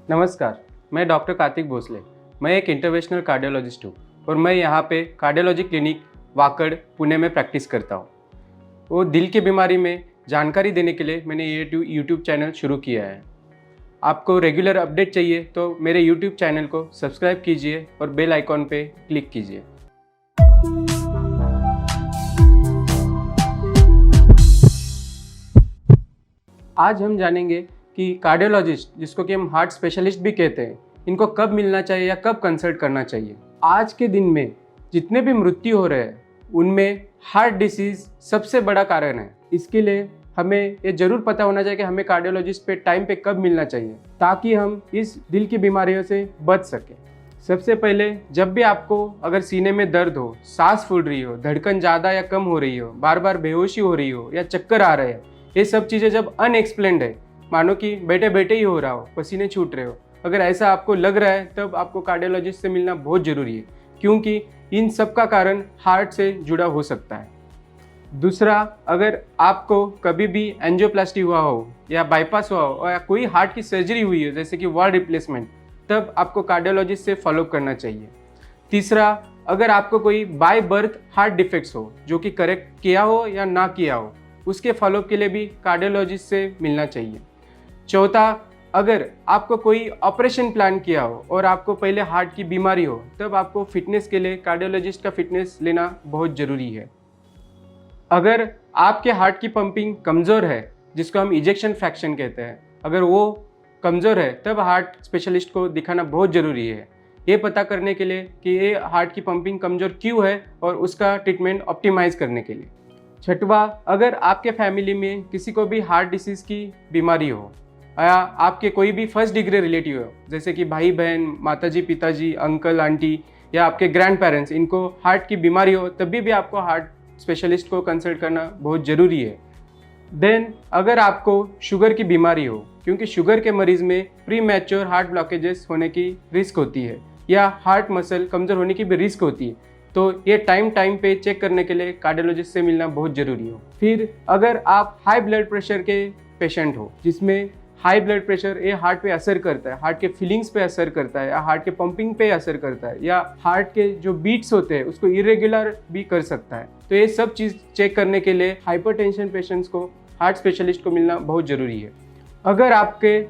नमस्कार, मैं डॉक्टर कार्तिक भोसले। मैं एक इंटरवेंशनल कार्डियोलॉजिस्ट हूँ और मैं यहाँ पे कार्डियोलॉजी क्लिनिक वाकड़ पुणे में प्रैक्टिस करता हूँ। वो दिल की बीमारी में जानकारी देने के लिए मैंने ये यूट्यूब चैनल शुरू किया है। आपको रेगुलर अपडेट चाहिए तो मेरे यूट्यूब चैनल को सब्सक्राइब कीजिए और बेल आइकॉन पे क्लिक कीजिए। आज हम जानेंगे कि कार्डियोलॉजिस्ट, जिसको कि हम हार्ट स्पेशलिस्ट भी कहते हैं, इनको कब मिलना चाहिए या कब कंसल्ट करना चाहिए। आज के दिन में जितने भी मृत्यु हो रहे हैं उनमें हार्ट डिसीज़ सबसे बड़ा कारण है। इसके लिए हमें ये ज़रूर पता होना चाहिए कि हमें कार्डियोलॉजिस्ट पे टाइम पे कब मिलना चाहिए ताकि हम इस दिल की बीमारियों से बच सकें। सबसे पहले, जब भी आपको अगर सीने में दर्द हो, सांस फूल रही हो, धड़कन ज़्यादा या कम हो रही हो, बार बार बेहोशी हो रही हो या चक्कर आ रहे हैं, ये सब चीज़ें जब अनएक्सप्लेन्ड है, मानो कि बैठे बैठे ही हो रहा हो, पसीने छूट रहे हो, अगर ऐसा आपको लग रहा है तब आपको कार्डियोलॉजिस्ट से मिलना बहुत ज़रूरी है, क्योंकि इन सब का कारण हार्ट से जुड़ा हो सकता है। दूसरा, अगर आपको कभी भी एंजियोप्लास्टी हुआ हो या बाईपास हुआ हो या कोई हार्ट की सर्जरी हुई हो जैसे कि वॉल रिप्लेसमेंट, तब आपको कार्डियोलॉजिस्ट से फॉलोअप करना चाहिए। तीसरा, अगर आपको कोई बाय बर्थ हार्ट डिफेक्ट्स हो जो कि करेक्ट किया हो या ना किया हो, उसके फॉलोअप के लिए भी कार्डियोलॉजिस्ट से मिलना चाहिए। चौथा, अगर आपको कोई ऑपरेशन प्लान किया हो और आपको पहले हार्ट की बीमारी हो, तब आपको फिटनेस के लिए कार्डियोलॉजिस्ट का फिटनेस लेना बहुत ज़रूरी है। अगर आपके हार्ट की पंपिंग कमज़ोर है, जिसको हम इजेक्शन फ्रैक्शन कहते हैं, अगर वो कमज़ोर है तब हार्ट स्पेशलिस्ट को दिखाना बहुत ज़रूरी है, ये पता करने के लिए कि ये हार्ट की पंपिंग कमज़ोर क्यों है और उसका ट्रीटमेंट ऑप्टिमाइज़ करने के लिए। छठवा, अगर आपके फैमिली में किसी को भी हार्ट डिसीज़ की बीमारी हो या आपके कोई भी फर्स्ट डिग्री रिलेटिव हो, जैसे कि भाई बहन, माताजी पिताजी, अंकल आंटी या आपके ग्रैंड पेरेंट्स, इनको हार्ट की बीमारी हो, तभी भी आपको हार्ट स्पेशलिस्ट को कंसल्ट करना बहुत ज़रूरी है। देन, अगर आपको शुगर की बीमारी हो, क्योंकि शुगर के मरीज़ में प्री मैच्योर हार्ट ब्लॉकेजेस होने की रिस्क होती है या हार्ट मसल कमज़ोर होने की भी रिस्क होती है, तो ये टाइम पे चेक करने के लिए कार्डियोलॉजिस्ट से मिलना बहुत ज़रूरी हो। फिर अगर आप हाई ब्लड प्रेशर के पेशेंट हो, जिसमें हाई ब्लड प्रेशर ये हार्ट पे असर करता है, हार्ट के फीलिंग्स पे असर करता है या हार्ट के पंपिंग पे असर करता है या हार्ट के जो बीट्स होते हैं उसको इरेगुलर भी कर सकता है, तो ये सब चीज़ चेक करने के लिए हाइपरटेंशन पेशेंट्स को हार्ट स्पेशलिस्ट को मिलना बहुत ज़रूरी है। अगर आपके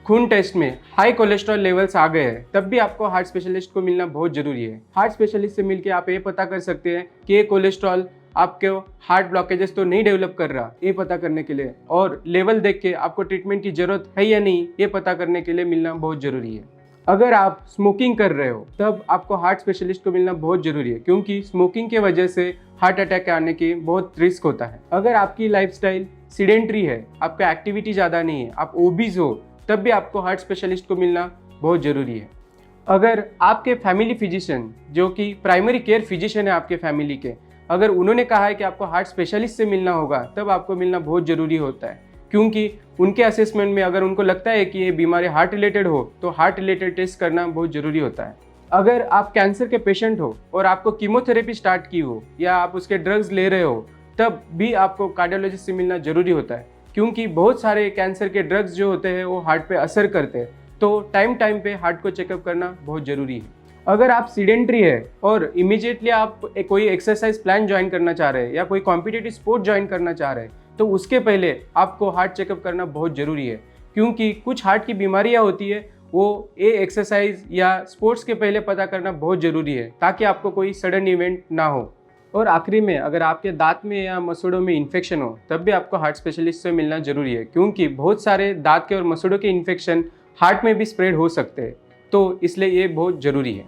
खून टेस्ट में हाई कोलेस्ट्रॉल लेवल्स आ गए हैं, तब भी आपको हार्ट स्पेशलिस्ट को मिलना बहुत ज़रूरी है। हार्ट स्पेशलिस्ट से मिलकर आप ये पता कर सकते हैं कि ये कोलेस्ट्रॉल आपके हार्ट ब्लॉकेजेस तो नहीं डेवलप कर रहा, ये पता करने के लिए, और लेवल देख के आपको ट्रीटमेंट की ज़रूरत है या नहीं, ये पता करने के लिए मिलना बहुत ज़रूरी है। अगर आप स्मोकिंग कर रहे हो, तब आपको हार्ट स्पेशलिस्ट को मिलना बहुत ज़रूरी है, क्योंकि स्मोकिंग के वजह से हार्ट अटैक आने की बहुत रिस्क होता है। अगर आपकी लाइफस्टाइल सीडेंट्री है, आपका एक्टिविटी ज़्यादा नहीं है, आप ओबीज हो, तब भी आपको हार्ट स्पेशलिस्ट को मिलना बहुत ज़रूरी है। अगर आपके फैमिली फिजिशियन, जो कि प्राइमरी केयर फिजिशियन है आपके फैमिली के, अगर उन्होंने कहा है कि आपको हार्ट स्पेशलिस्ट से मिलना होगा, तब आपको मिलना बहुत ज़रूरी होता है, क्योंकि उनके असेसमेंट में अगर उनको लगता है कि ये बीमारी हार्ट रिलेटेड हो, तो हार्ट रिलेटेड टेस्ट करना बहुत ज़रूरी होता है। अगर आप कैंसर के पेशेंट हो और आपको कीमोथेरेपी स्टार्ट की हो या आप उसके ड्रग्स ले रहे हो, तब भी आपको कार्डियोलॉजिस्ट से मिलना ज़रूरी होता है, क्योंकि बहुत सारे कैंसर के ड्रग्स जो होते हैं वो हार्ट पे असर करते हैं, तो टाइम पे हार्ट को चेकअप करना बहुत ज़रूरी है। अगर आप सीडेंट्री है और इमीडिएटली आप कोई एक्सरसाइज प्लान ज्वाइन करना चाह रहे हैं या कोई कॉम्पिटिटिव स्पोर्ट ज्वाइन करना चाह रहे हैं, तो उसके पहले आपको हार्ट चेकअप करना बहुत ज़रूरी है, क्योंकि कुछ हार्ट की बीमारियाँ होती है, वो ये एक्सरसाइज या स्पोर्ट्स के पहले पता करना बहुत ज़रूरी है, ताकि आपको कोई सडन इवेंट ना हो। और आखिरी में, अगर आपके दांत में या मसूड़ों में इन्फेक्शन हो, तब भी आपको हार्ट स्पेशलिस्ट से मिलना ज़रूरी है, क्योंकि बहुत सारे दांत के और मसूड़ों के इन्फेक्शन हार्ट में भी स्प्रेड हो सकते हैं, तो इसलिए ये बहुत ज़रूरी है।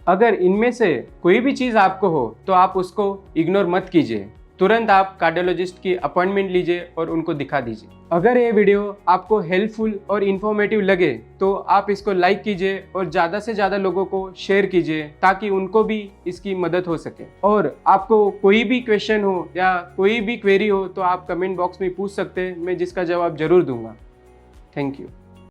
अगर इनमें से कोई भी चीज़ आपको हो तो आप उसको इग्नोर मत कीजिए, तुरंत आप कार्डियोलॉजिस्ट की अपॉइंटमेंट लीजिए और उनको दिखा दीजिए। अगर ये वीडियो आपको हेल्पफुल और इन्फॉर्मेटिव लगे तो आप इसको लाइक कीजिए और ज़्यादा से ज़्यादा लोगों को शेयर कीजिए, ताकि उनको भी इसकी मदद हो सके। और आपको कोई भी क्वेश्चन हो या कोई भी क्वेरी हो तो आप कमेंट बॉक्स में पूछ सकते हैं, मैं जिसका जवाब ज़रूर दूंगा। Thank you.